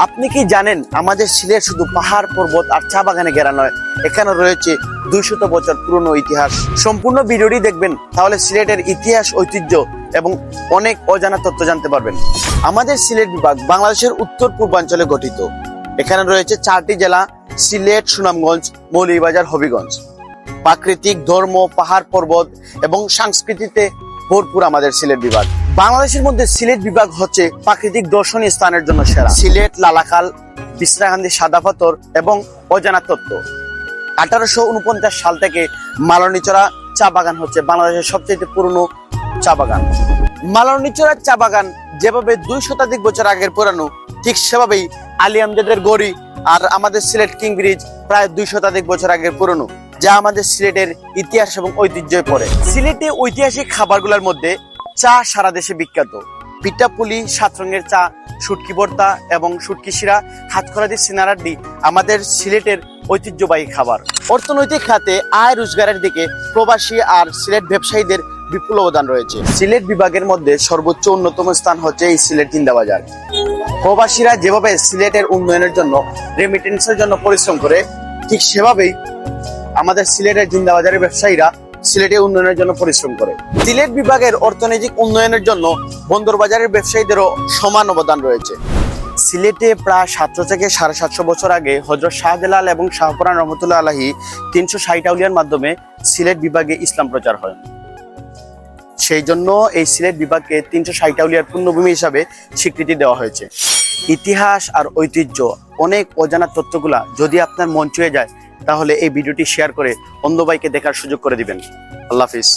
আপনি কি জানেন আমাদের সিলেট শুধু পাহাড় পর্বত আর চা বাগানে ঘেরা নয়, এখানে রয়েছে 200 বছর পুরনো ইতিহাস। সম্পূর্ণ ভিডিওটি দেখবেন, তাহলে সিলেটের ইতিহাস, ঐতিহ্য এবং অনেক অজানা তথ্য জানতে পারবেন। আমাদের সিলেট বিভাগ বাংলাদেশের উত্তর পূর্বাঞ্চলে গঠিত। এখানে রয়েছে 4টি জেলা: সিলেট, সুনামগঞ্জ, মৌলভীবাজার, হবিগঞ্জ। প্রাকৃতিক, ধর্ম, পাহাড় পর্বত এবং সংস্কৃতিতে ভরপুর আমাদের সিলেট বিভাগ। বাংলাদেশের মধ্যে সিলেট বিভাগ হচ্ছে প্রাকৃতিক দর্শনীয় স্থানের জন্য সেরা। সিলেট, লালাখাল, বিশ্রাকান্দি, সাদা পাথর এবং অজানা তত্ত্ব। 1849 সাল থেকে মালনীচড়া চা বাগান হচ্ছে বাংলাদেশের সবচেয়ে পুরনো চা বাগান। মালনীচড়া চা বাগান যেভাবে 2 শতাধিক বছর আগের পুরানো, ঠিক সেভাবেই আলী আমজাদের গড়ি আর আমাদের সিলেট কিং ব্রিজ প্রায় 2 শতাধিক বছর আগের পুরনো, যা আমাদের সিলেটের ইতিহাস এবং ঐতিহ্যে পড়ে। সিলেটে ঐতিহাসিক খাবারগুলোর মধ্যে চা সারা দেশে বিখ্যাত। পিঠাপুলি, 7 রঙের চা, শুটকি ভর্তা এবং শুটকি শিরা, হাতখড়াদি, সিনারাড্ডি আমাদের সিলেটের ঐতিহ্যবাহী খাবার। অর্থনৈতিক খাতে আয় রোজগারের দিকে প্রবাসী আর সিলেট ব্যবসায়ীদের বিপুল অবদান রয়েছে। সিলেট বিভাগের মধ্যে সর্বোচ্চ অন্যতম স্থান হচ্ছে এই সিলেট জিন্দাবাজার। প্রবাসীরা যেভাবে সিলেটের উন্নয়নের জন্য, রেমিটেন্সের জন্য পরিশ্রম করে, ঠিক সেভাবেই আমাদের সিলেটের জিন্দাবাজারের ব্যবসায়ীরা সিলেটের উন্নয়নের জন্য পরিশ্রম করে। সিলেট বিভাগের অর্থনৈতিক উন্নয়নের জন্য বন্দরবাজারের ব্যবসায়ীদেরও সমান অবদান রয়েছে। সিলেটে প্রায় 700 থেকে 750 বছর আগে হযরত শাহজালাল এবং শাহপরান রহমতুল্লাহ আলাইহি 360 আউলিয়ার মাধ্যমে সিলেট বিভাগে ইসলাম প্রচার হয়। সেই জন্য এই সিলেট বিভাগকে 360 আউলিয়ার পুণ্যভূমি হিসাবে স্বীকৃতি দেওয়া হয়েছে। ইতিহাস আর ঐতিহ্য, অনেক অজানা তথ্যগুলা যদি আপনার মন ছুঁয়ে যায়, তাহলে এই ভিডিওটি শেয়ার করে অন্য ভাইকে দেখার সুযোগ করে দিবেন। আল্লাহ হাফিজ।